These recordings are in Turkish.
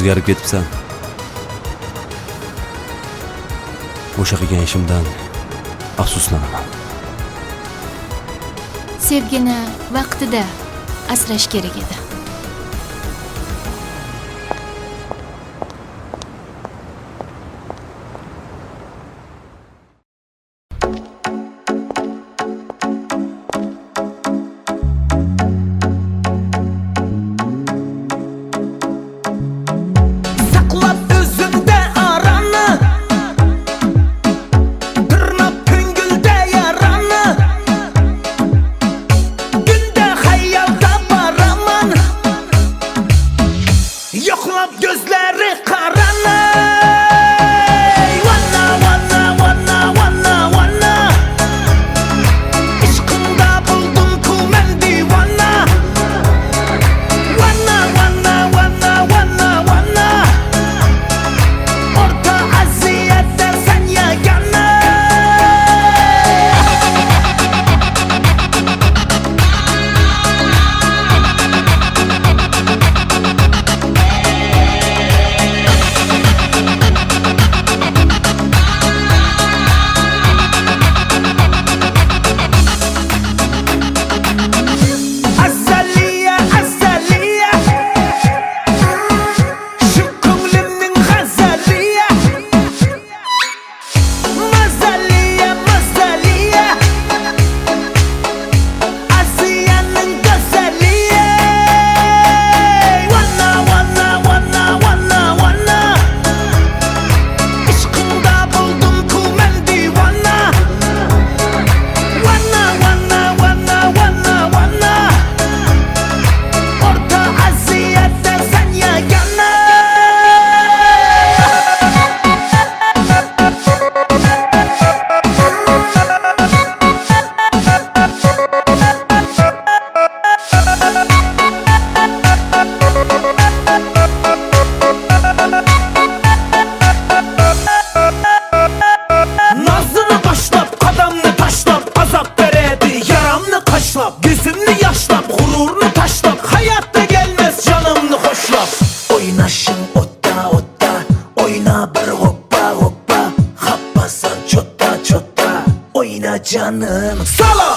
o'zgarib ketibsan. O'sha qilgan ishimdan afsuslanaman. Sevgini vaqtida asrash kerak edi. Gözümlü yaşlap, gururunu taşlap, hayatta gelmez canımını hoşlap. Oynaşın otta otta, oyna bir hoppa hoppa, happasan çotta çotta, oyna canım sala.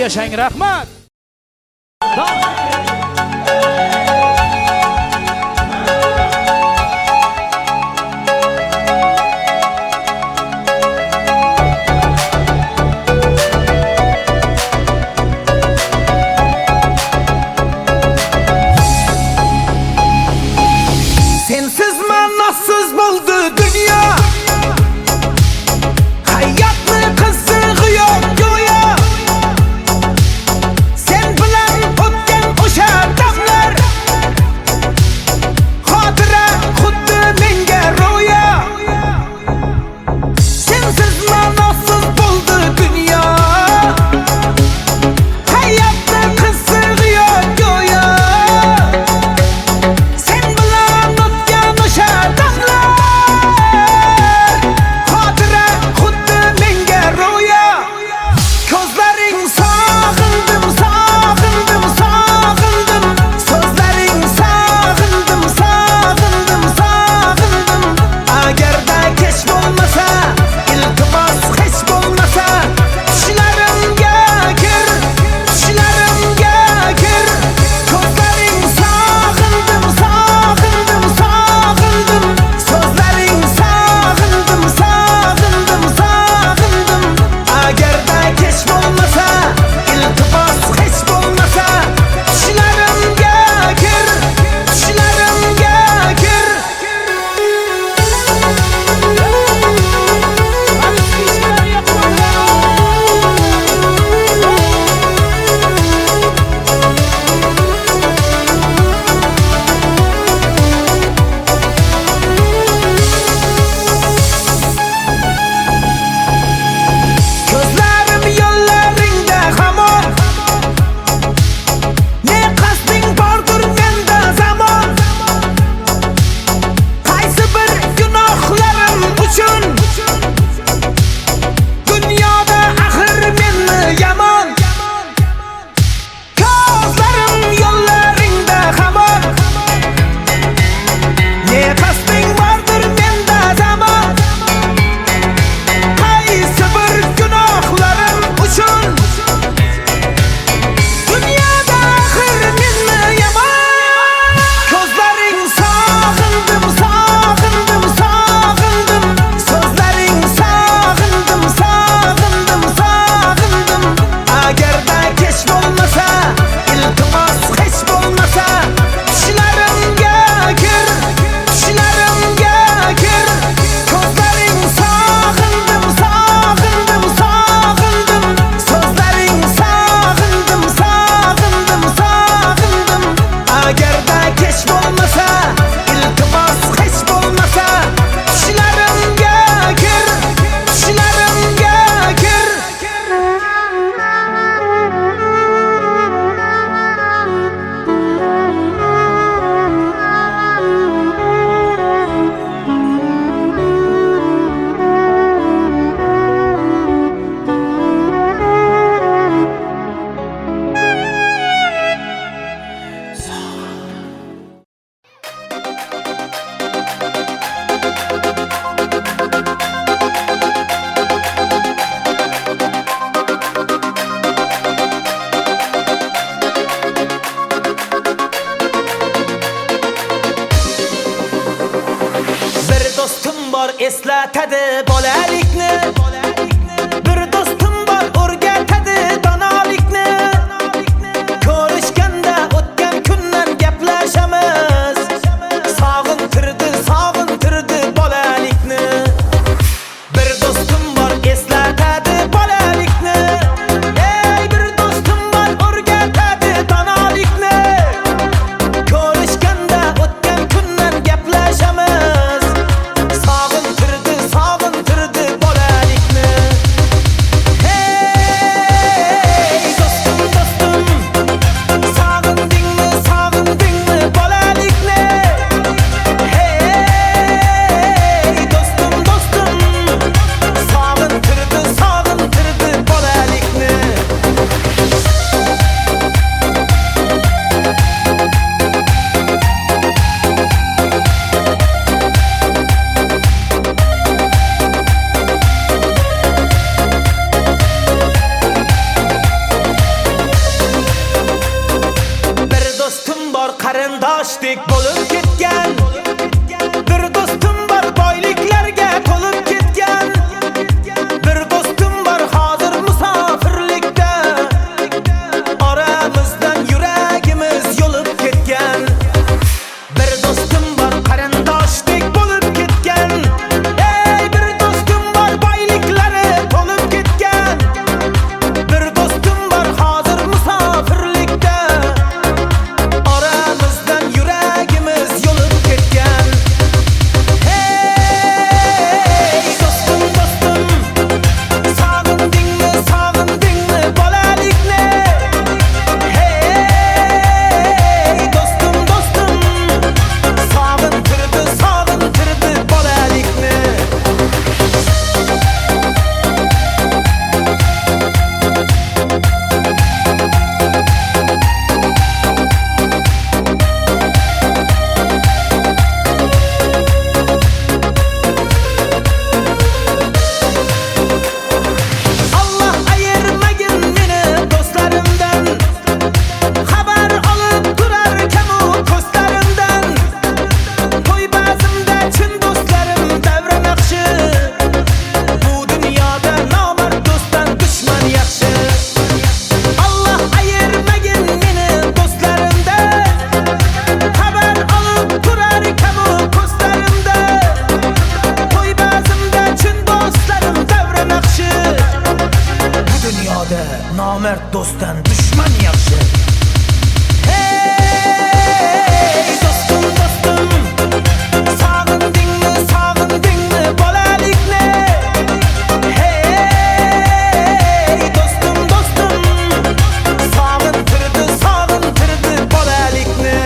yashang, rahmat. Sensiz ma'nosiz bo'ldi dunyo. Hayotni qizig'i yo'q go'yo. Sen bilan o'tgan o'sha damlar xotira xuddi menga ro'yo. Sensiz ma'nosiz bo'ldi dunyo. Hayotni qizig'i yo'q go'yo. Sen bilan o'tgan o'sha damlar xotira xuddi menga ro'yo. Ko'zlaring sog'indim, sog'indim, sog'indim. So'zlaring sog'indim, sog'indim, sog'indim. Agarda kech bo'lmasa, iltimos hech bo'lmasa, tushlarimga kir, tushlarimga kir. Ko'zlaring sog'indim, sog'indim, sog'indim. So'zlaring sog'indim, sog'indim, sog'indim. Agarda kech bo'lmasa, iltimos hech bo'lmasa, tushlarimga kir, tushlarimga kir. Ko'zlarim yo'llaringda hamon. Ne qasding bordir menda zamon. Qaysi bir gunohlarim uchun dunyoda axir meni yomon. Ko'zlarim yo'llaringda hamon. Ne qasding bordir menda zamon. Qaysi bir gunohlarim uchun dunyoda axir meni yomon. Ko'zlaring sog'indim, sog'indim, sog'indim. So'zlaring sog'indim, sog'indim, sog'indim. Agarda kech bo'lmasa, iltimos hech bo'lmasa, tushlarimga kir, tushlarimga kir. Ko'zlaring sog'indim, sog'indim, sog'indim. So'zlaring sog'indim, sog'indim, sog'indim. Agarda kech bo'lmasa, iltimos hech bo'lmasa, tushlarimga kir, tushlarimga kir. Bir do'stim bor eslatadi bolalikni. Bir do'stim bor o'rgatadi donolikni. Ko'rishganda o'tgan kundan gaplashamiz. Sog'intirdi, sog'intirdi bolalikni. Bir do'stim bor eslatadi bolalikni. Ey bir do'stim bor o'rgatadi donolikni. Ko'rishganda o'tgan kundan gaplashamiz. Sog'intirdi, sog'intirdi bolalikni. dostdan düşman yaxshi. Hey dostum dostum, sog'indingmi bolalikni? Hey dostum dostum, sog'intirdi bolalikni.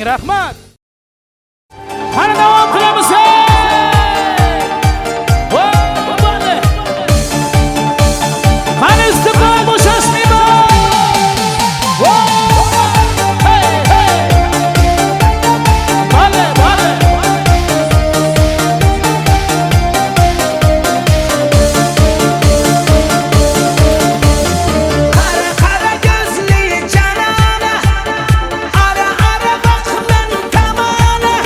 rahmat. Hadi devam kılamız. Hani istiklal boşasmayı mı? Hey hey. Bale bale. Kara kara gözlü canana, ara ara bak ben tamana.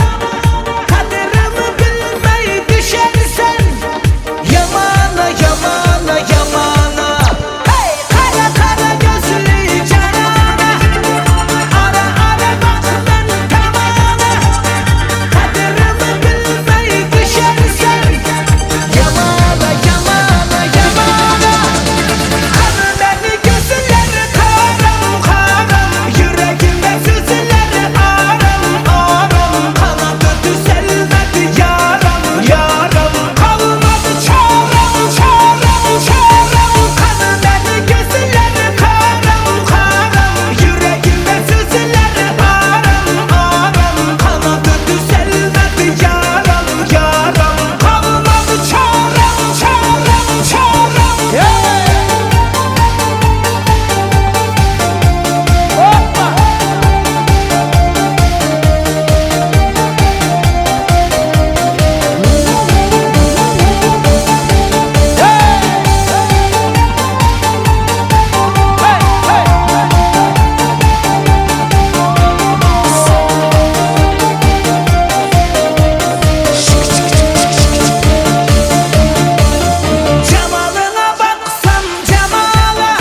Kaderimi bilmeyi düşersen, yamana yamana yamana. Hey kara kara gözlü canana, ara ara bak ben tamana. Kaderimi bilmeyi düşersen, yamana yamana yamana. Kanı beni gözleri karam karam, yüreğimde sızıları aram aram. Kanadı düzelmedi yaram yaram, kalmadı çarem çarem çarem. Kanı beni gözleri karam karam, yüreğimde sızıları aram aram. Kanadı düzelmedi yaram yaram, kalmadı çarem çarem çarem. Cemalına baksam cemala,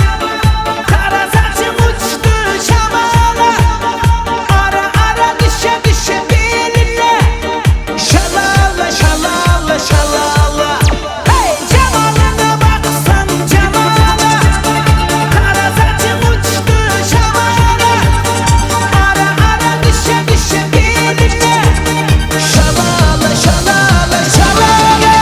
kara saçım uçtu şamala. Ara ara düşe düşe beline, şalala şalala şalala. Hey cemalına baksam cemala, kara saçım uçtu şamala. Ara ara düşe düşe beline, şalala şalala şalala.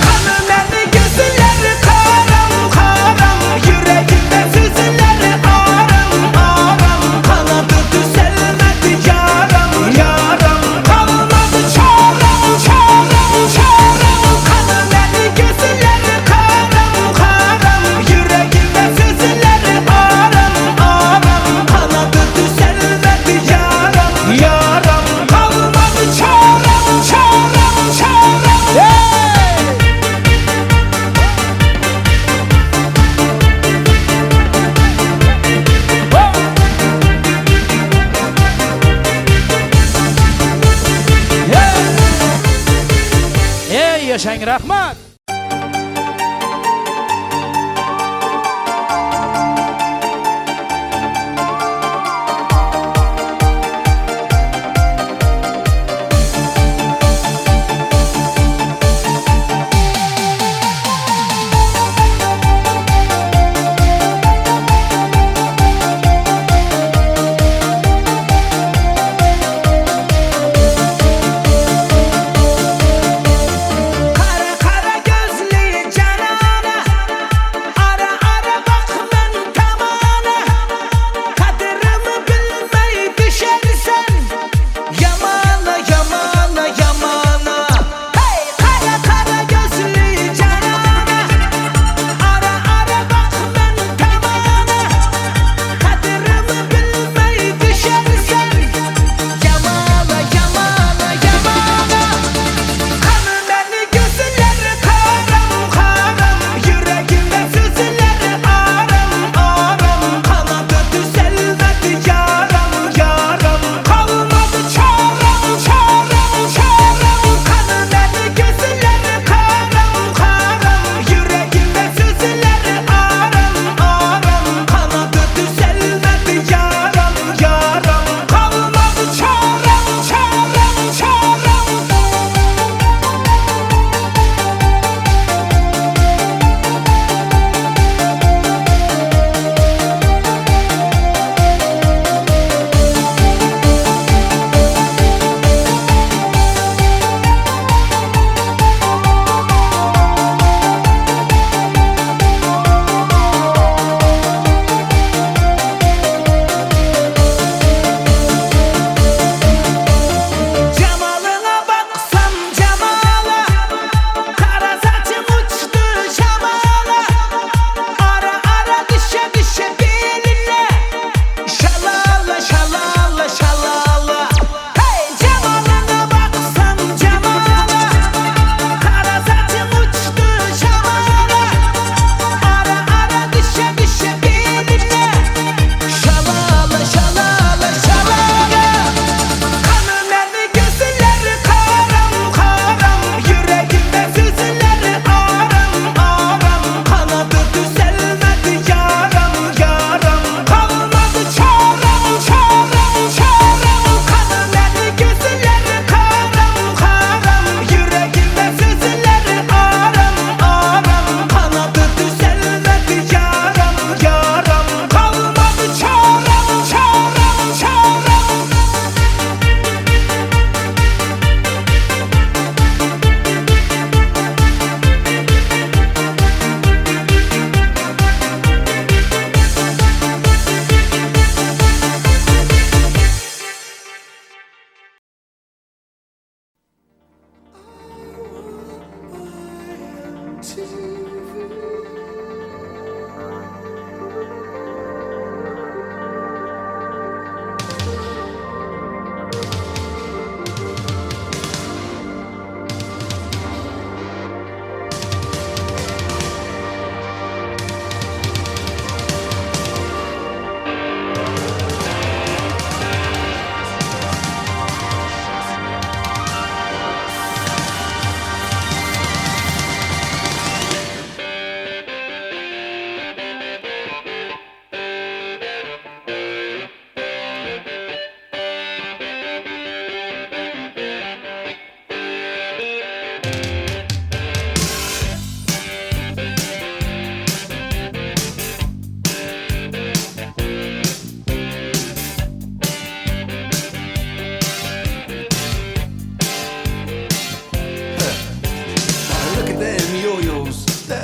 Kanı beni gözleri karam karam, yüreğimde sızıları aram aram. Kanadı düzelmedi yaram yaram, kalmadı çarem çarem çarem. Kanı beni gözleri karam karam, yüreğimde sızıları aram aram. Kanadı düzelmedi yaram yaram, kalmadı çarem çarem çarem. Ey yaşayın rahmat. Kara kara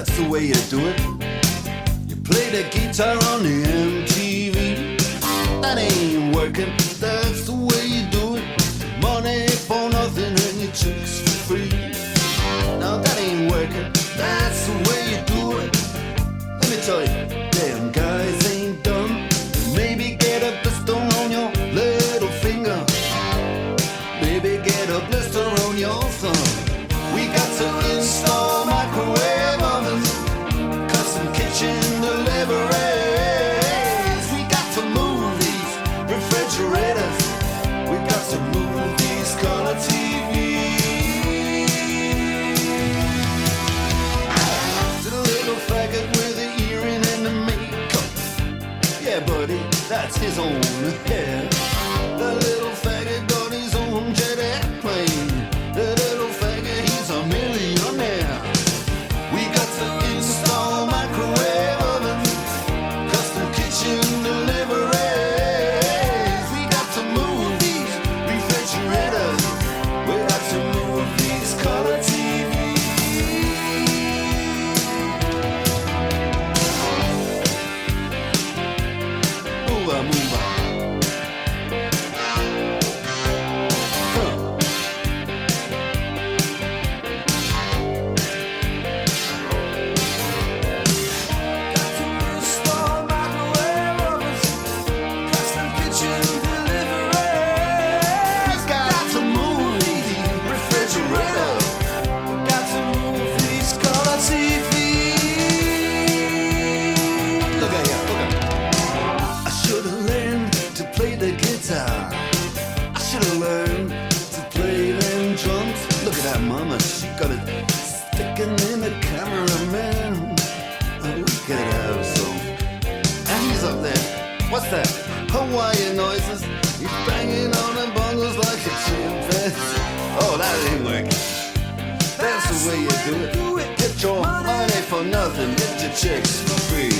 that's the way you do it. You play the guitar on the MTV. That ain't working, that's the way you do it. Money for nothing and your chicks for free. Now that ain't working, that's the way you do it. Let me tell you, damn guys ain't dumb. Maybe get a blister on your little finger. Maybe get a blister on your thumb. We got to install microwave ovens, custom kitchen deliveries. We got to move these refrigerators. We got to move these color TVs. To the little faggot with the earring and the makeup. Yeah, buddy, that's his own hair. The little faggot got his own jet airplane. The little faggot, he's a millionaire. We got to install microwave ovens, custom kitchen deliveries. We got to move these refrigerators. We got to move these color TVs. Move on, move on. Mama, she got it sticking in the cameraman. Oh, look at that, so. And he's up there. What's that? Hawaiian noises. He's banging on the bongos like a chimpanzee. Oh, that ain't working. That's the way you do it. Get your money for nothing. Get your chicks for free.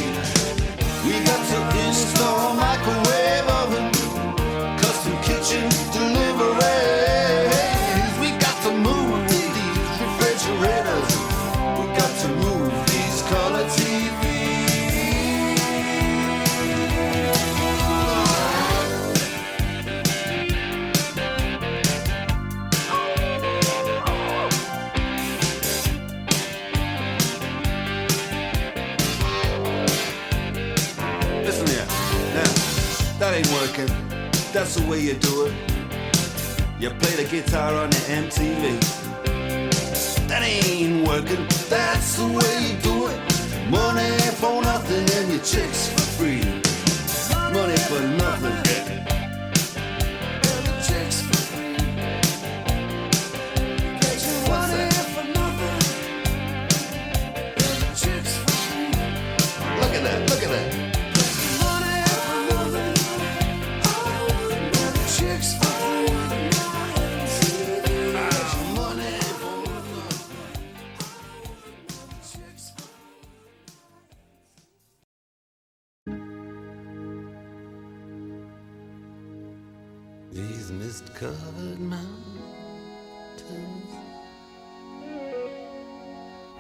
We got to install microwave oven, custom kitchen deliveries. We got to move these refrigerators. We got to move these color TVs. Listen here, now, that ain't working. That's the way you do it. You play the guitar on the MTV. That ain't working. That's the way you do it. Money for nothing and your chicks for free. Money for nothing. And your chicks for free. What's that? Look at that, look at that. These mist-covered mountains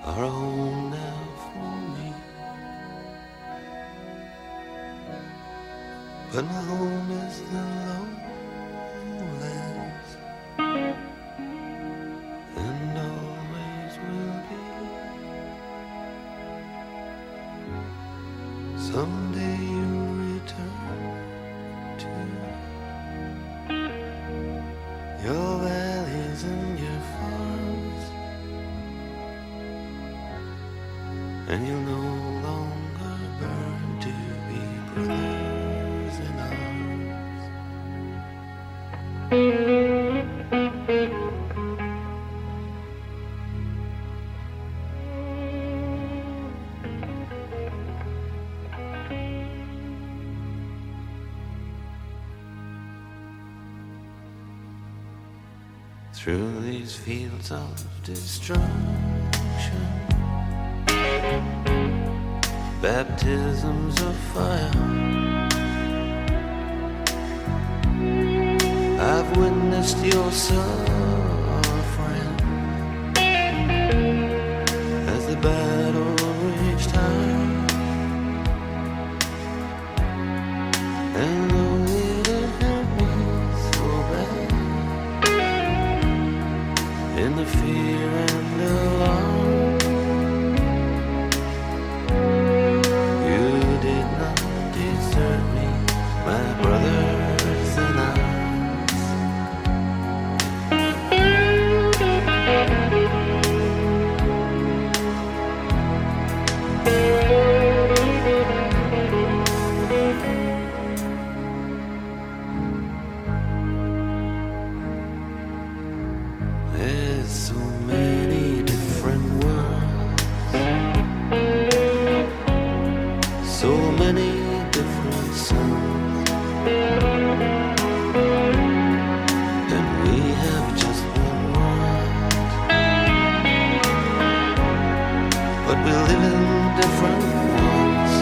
are a home now for me, but my home is the lowlands, and always will be. Someday you'll return to your valleys and your farms, and you'll no longer burn to be brothers in arms. Through these fields of destruction, baptisms of fire, I've witnessed your suffering as the battle of fear and alarm. You did not desert me, my brothers in arms. There's so many different worlds, so many different suns, and we have just one world, but we live in different ones.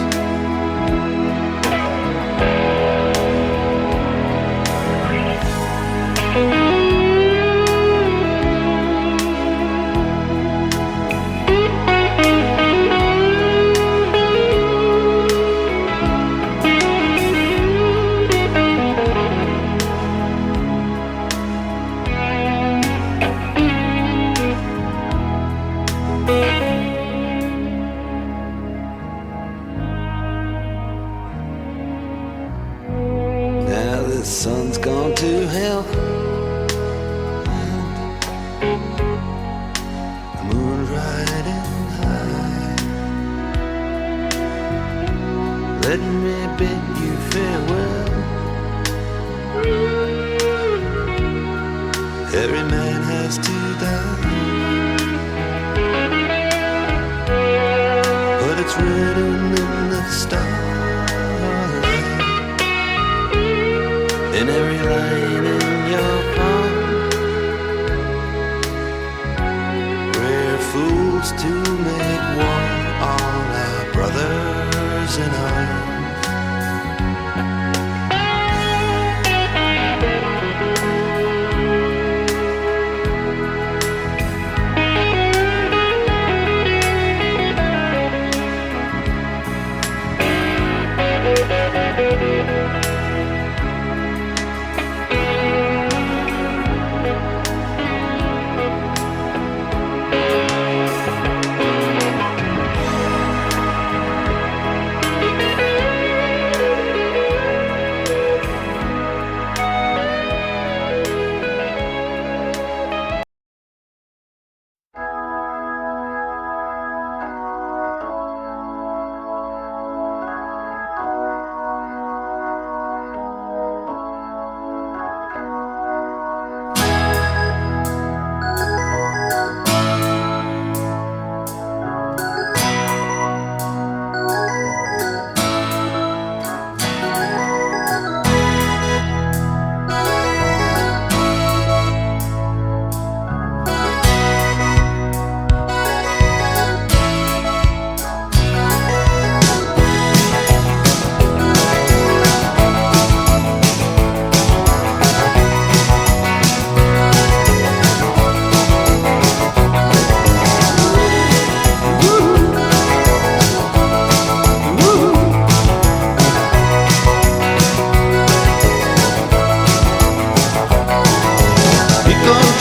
Now the sun's gone to hell, the moon's riding high. Let me bid you farewell. Every man has to die, but it's written in the stars, in every line in your palm. We're fools to make war on our brothers in arms.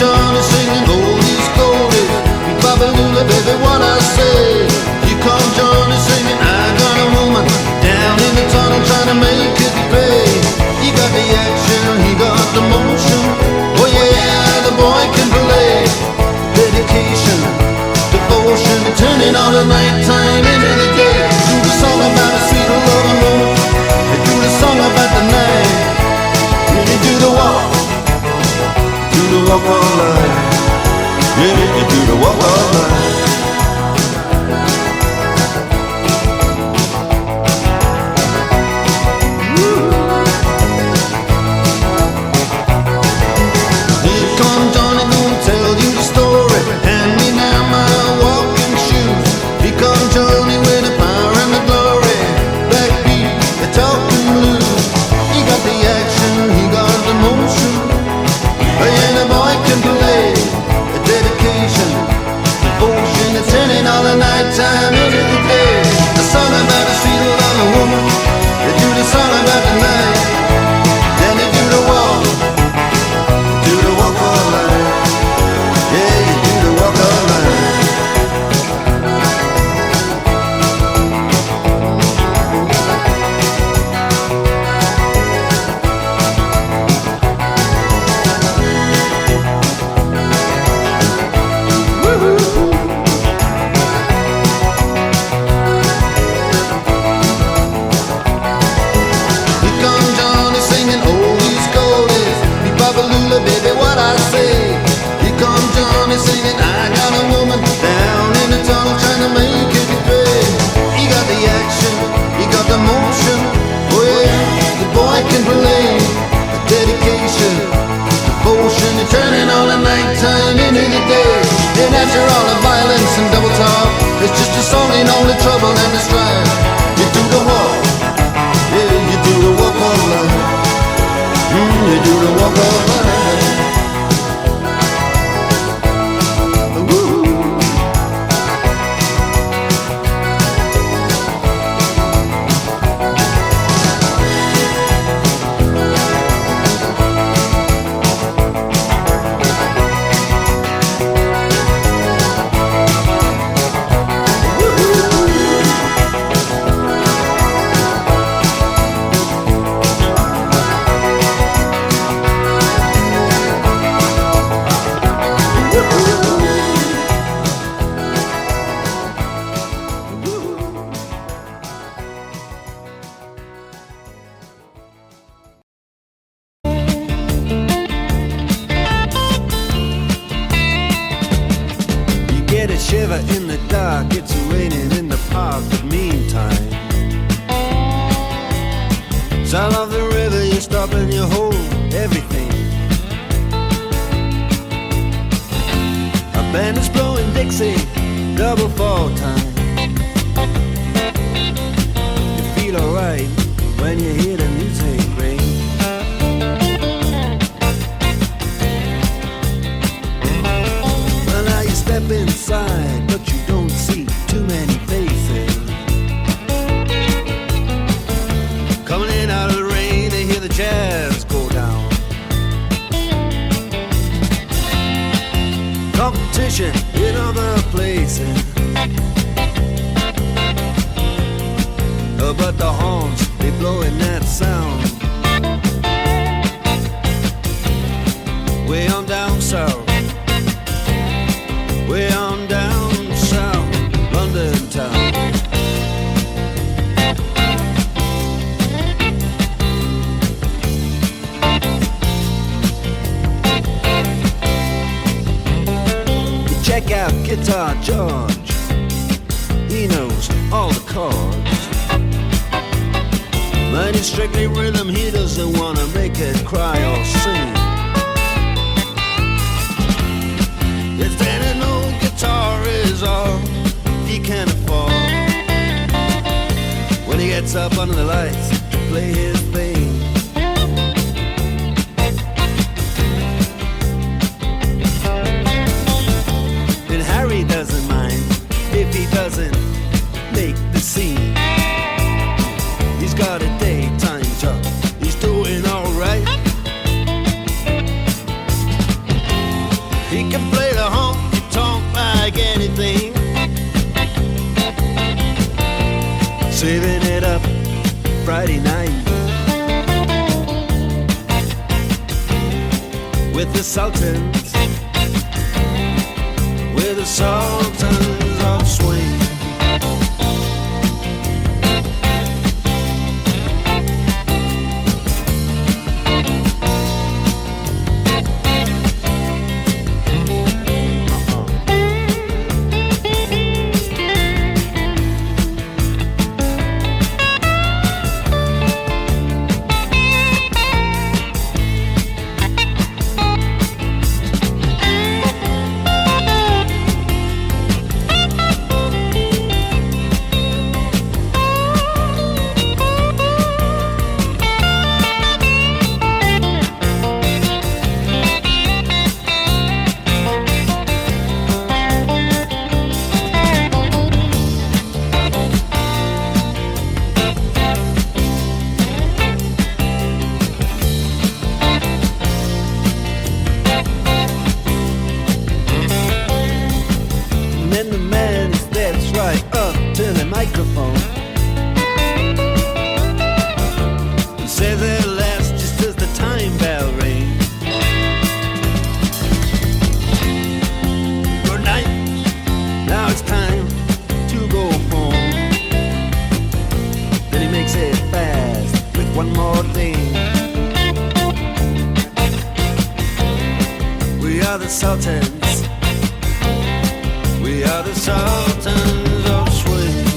Johnny singing oldies goldies, you Babalula, baby, what I say. You come Johnny singing, I got a woman down in the tunnel trying to make it pay. He got the action, he got the motion. Oh yeah, the boy can play. Dedication, devotion, turning all the nighttime into the day. Do the song about a sweet love and woman, and do the song about the night. When you do the walk of life, yeah, you do the walk of life. Here come Johnny, gonna tell you the story. Hand me now my walking shoes, because And after all the violence and double talk, it's just a song in only trouble and the strife. You do the walk, yeah, you do the walk of life. You do the walk of life. Get a shiver in the dark, it's raining in the park, but meantime sound of the river, you stop and you hold everything. A band is blowing Dixie, double fall time. You feel alright when you hear the music ring. Step inside, but you don't see too many faces. Coming in out of the rain, they hear the jazz go down. Competition in other places, but the horns, they blowing that sound. Way on down south, way on down south, London town. You check out Guitar George, he knows all the chords. Mine is strictly rhythm, he doesn't wanna make it cry or sing. If then an old guitar is all he can afford, when he gets up under the lights to play his thing. And Harry doesn't mind if he doesn't make the scene. He's got a daytime job, he's doing alright. He can play the honky-tonk like anything, saving it up Friday night with the Sultans, with the Sultans of Swing. microphone. Says it lasts just as the time bell rings. Good night, now it's time to go home. Then he makes it fast with one more thing. We are the Sultans. We are the Sultans of Swing.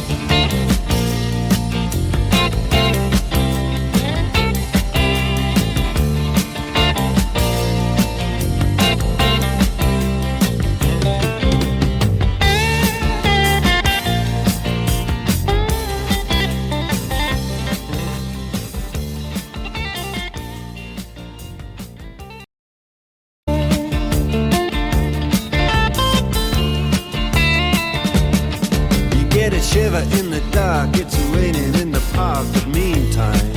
shiver in the dark, it's raining in the park, but meantime,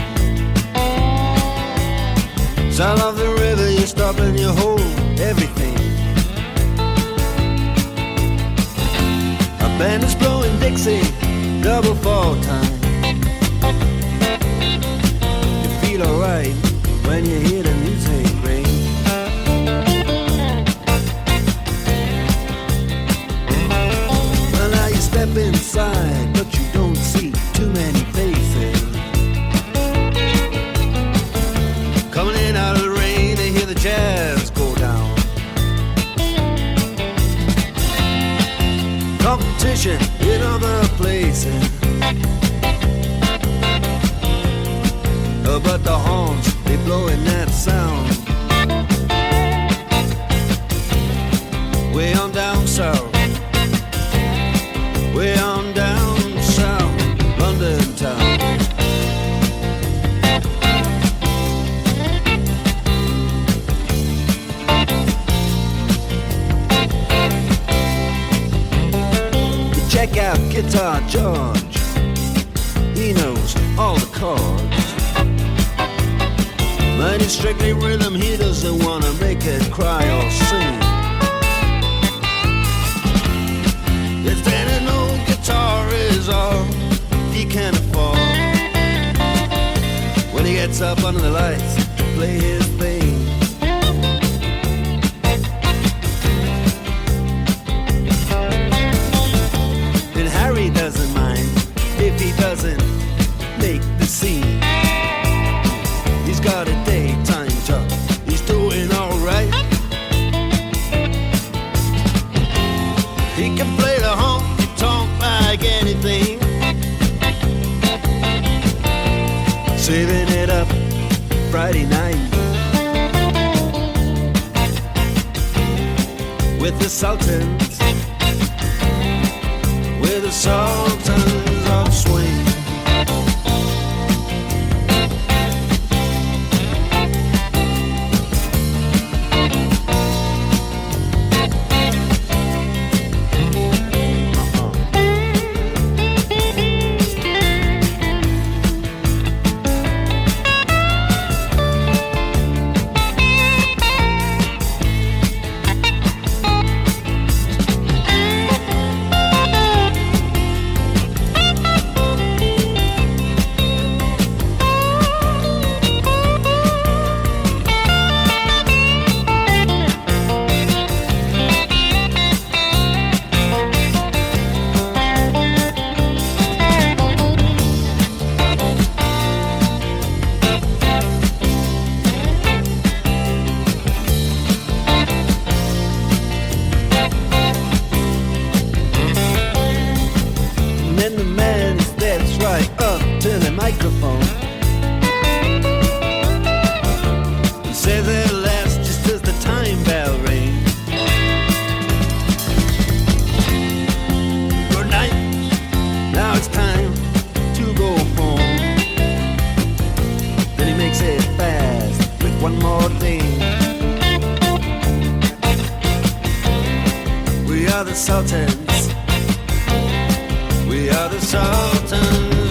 sound of the river, you stop and you hold everything. A band is blowing Dixie, double fall time. You feel alright when you hear the music ring. Well, now you step inside, but you don't see too many faces. Coming in out of the rain, they hear the jazz go down. Competition in other places, but the horns, they blowing that sound. Way on down south, way on down south, London town. Check out Guitar George, he knows all the chords. But it's strictly rhythm, he doesn't wanna make it cry or sing. If then an old guitar is all he can afford, when he gets up under the lights to play his thing. And Harry doesn't mind if he doesn't make the scene. He's got a daytime job, he's doing alright. He can play the honky-tonk like anything, saving it up Friday night with the Sultans, with the Sultans of Swing. Microphone. Say that last just as the time bell rings. Good night, now it's time to go home. Then he makes it fast with one more thing. We are the Sultans, we are the Sultans